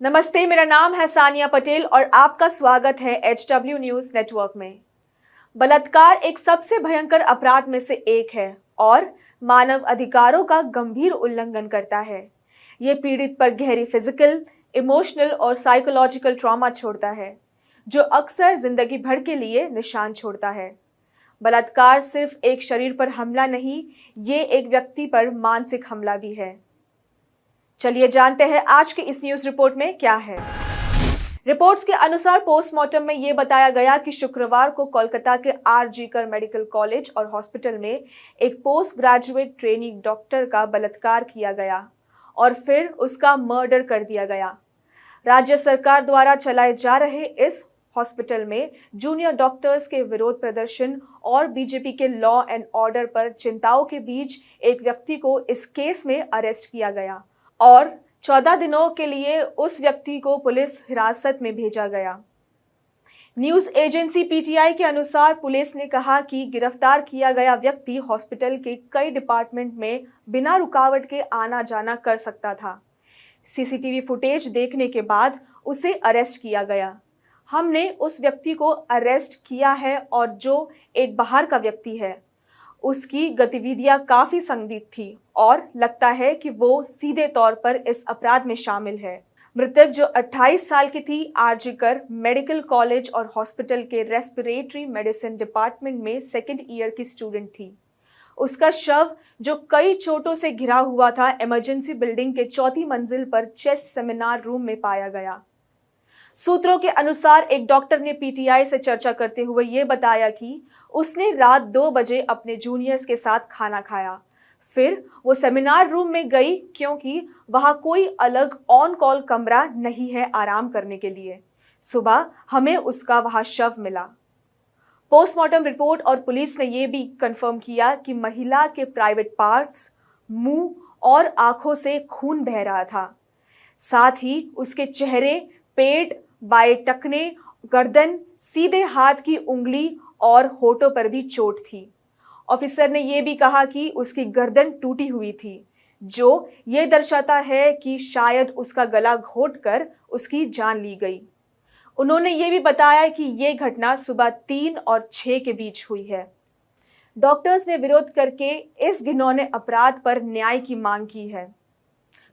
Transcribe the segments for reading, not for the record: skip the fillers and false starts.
नमस्ते, मेरा नाम है सानिया पटेल और आपका स्वागत है HW न्यूज नेटवर्क में। बलात्कार एक सबसे भयंकर अपराध में से एक है और मानव अधिकारों का गंभीर उल्लंघन करता है। ये पीड़ित पर गहरी फिजिकल, इमोशनल और साइकोलॉजिकल ट्रॉमा छोड़ता है, जो अक्सर जिंदगी भर के लिए निशान छोड़ता है। बलात्कार सिर्फ एक शरीर पर हमला नहीं, ये एक व्यक्ति पर मानसिक हमला भी है। चलिए जानते हैं आज की इस न्यूज रिपोर्ट में क्या है। रिपोर्ट्स के अनुसार पोस्टमार्टम में यह बताया गया कि शुक्रवार को कोलकाता के RG कर मेडिकल कॉलेज और हॉस्पिटल में एक पोस्ट ग्रेजुएट ट्रेनी डॉक्टर का बलात्कार किया गया और फिर उसका मर्डर कर दिया गया। राज्य सरकार द्वारा चलाए जा रहे इस हॉस्पिटल में जूनियर डॉक्टर्स के विरोध प्रदर्शन और बीजेपी के लॉ एंड ऑर्डर पर चिंताओं के बीच एक व्यक्ति को इस केस में अरेस्ट किया गया और 14 दिनों के लिए उस व्यक्ति को पुलिस हिरासत में भेजा गया। न्यूज एजेंसी PTI के अनुसार पुलिस ने कहा कि गिरफ्तार किया गया व्यक्ति हॉस्पिटल के कई डिपार्टमेंट में बिना रुकावट के आना जाना कर सकता था। CCTV फुटेज देखने के बाद उसे अरेस्ट किया गया। हमने उस व्यक्ति को अरेस्ट किया है और जो एक बाहर का व्यक्ति है, उसकी गतिविधियां काफी संदिग्ध थी और लगता है कि वो सीधे तौर पर इस अपराध में शामिल है। मृतक जो 28 साल की थी, RG कर मेडिकल कॉलेज और हॉस्पिटल के रेस्पिरेटरी मेडिसिन डिपार्टमेंट में सेकेंड ईयर की स्टूडेंट थी। उसका शव, जो कई चोटों से घिरा हुआ था, इमरजेंसी बिल्डिंग के 4थी मंजिल पर चेस्ट सेमिनार रूम में पाया गया। सूत्रों के अनुसार एक डॉक्टर ने PTI से चर्चा करते हुए ये बताया कि उसने रात 2 बजे अपने जूनियर्स के साथ खाना खाया। फिर वो सेमिनार रूम में गई क्योंकि वहां कोई अलग ऑन कॉल कमरा नहीं है आराम करने के लिए। सुबह हमें उसका वहां शव मिला। पोस्टमार्टम रिपोर्ट और पुलिस ने यह भी कंफर्म किया कि महिला के प्राइवेट पार्ट्स, मुंह और आंखों से खून बह रहा था। साथ ही उसके चेहरे, पेट, बाएं टखने, गर्दन, सीधे हाथ की उंगली और होठों पर भी चोट थी। ऑफिसर ने यह भी कहा कि उसकी गर्दन टूटी हुई थी, जो ये दर्शाता है कि शायद उसका गला घोंटकर उसकी जान ली गई। उन्होंने ये भी बताया कि ये घटना सुबह 3 और 6 के बीच हुई है। डॉक्टर्स ने विरोध करके इस घिनौने अपराध पर न्याय की मांग की है।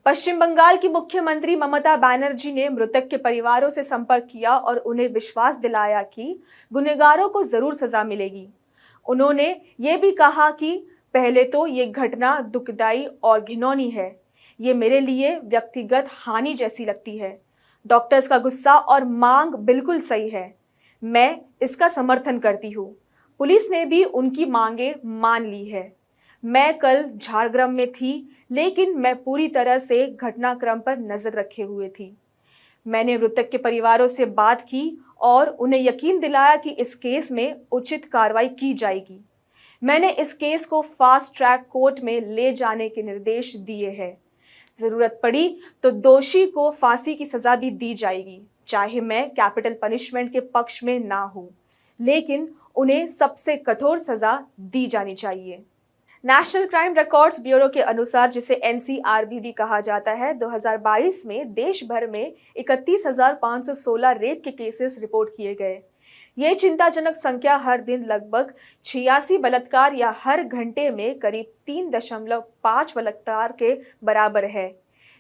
पश्चिम बंगाल की मुख्यमंत्री ममता बनर्जी ने मृतक के परिवारों से संपर्क किया और उन्हें विश्वास दिलाया कि गुनहगारों को जरूर सजा मिलेगी। उन्होंने ये भी कहा कि पहले तो ये घटना दुखदाई और घिनौनी है। ये मेरे लिए व्यक्तिगत हानि जैसी लगती है। डॉक्टर्स का गुस्सा और मांग बिल्कुल सही है। मैं इसका समर्थन करती हूँ। पुलिस ने भी उनकी मांगे मान ली है। मैं कल झारग्राम में थी, लेकिन मैं पूरी तरह से घटनाक्रम पर नजर रखे हुए थी। मैंने मृतक के परिवारों से बात की और उन्हें यकीन दिलाया कि इस केस में उचित कार्रवाई की जाएगी। मैंने इस केस को फास्ट ट्रैक कोर्ट में ले जाने के निर्देश दिए हैं। जरूरत पड़ी तो दोषी को फांसी की सजा भी दी जाएगी, चाहे मैं कैपिटल पनिशमेंट के पक्ष में ना हूं, लेकिन उन्हें सबसे कठोर सजा दी जानी चाहिए। नेशनल क्राइम रिकॉर्ड्स ब्यूरो के अनुसार, जिसे NCRB भी कहा जाता है, 2022 में देश भर में 31,516 रेप के केसेस रिपोर्ट किए गए। ये चिंताजनक संख्या हर दिन लगभग 86 बलात्कार या हर घंटे में करीब 3.5 बलात्कार के बराबर है।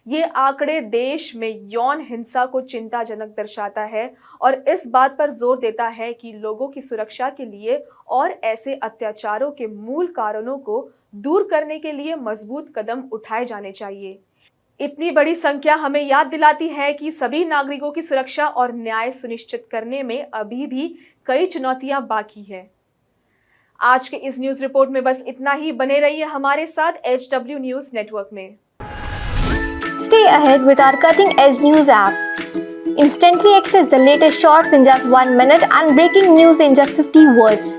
ये आंकड़े देश में यौन हिंसा को चिंताजनक दर्शाता है और इस बात पर जोर देता है कि लोगों की सुरक्षा के लिए और ऐसे अत्याचारों के मूल कारणों को दूर करने के लिए मजबूत कदम उठाए जाने चाहिए। इतनी बड़ी संख्या हमें याद दिलाती है कि सभी नागरिकों की सुरक्षा और न्याय सुनिश्चित करने में अभी भी कई चुनौतियां बाकी है। आज के इस न्यूज रिपोर्ट में बस इतना ही। बने रहिए हमारे साथ HW न्यूज नेटवर्क में। Stay ahead with our cutting-edge news app. Instantly access the latest shorts in just 1 minute and breaking news in just 50 words.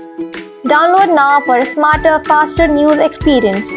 Download now for a smarter, faster news experience.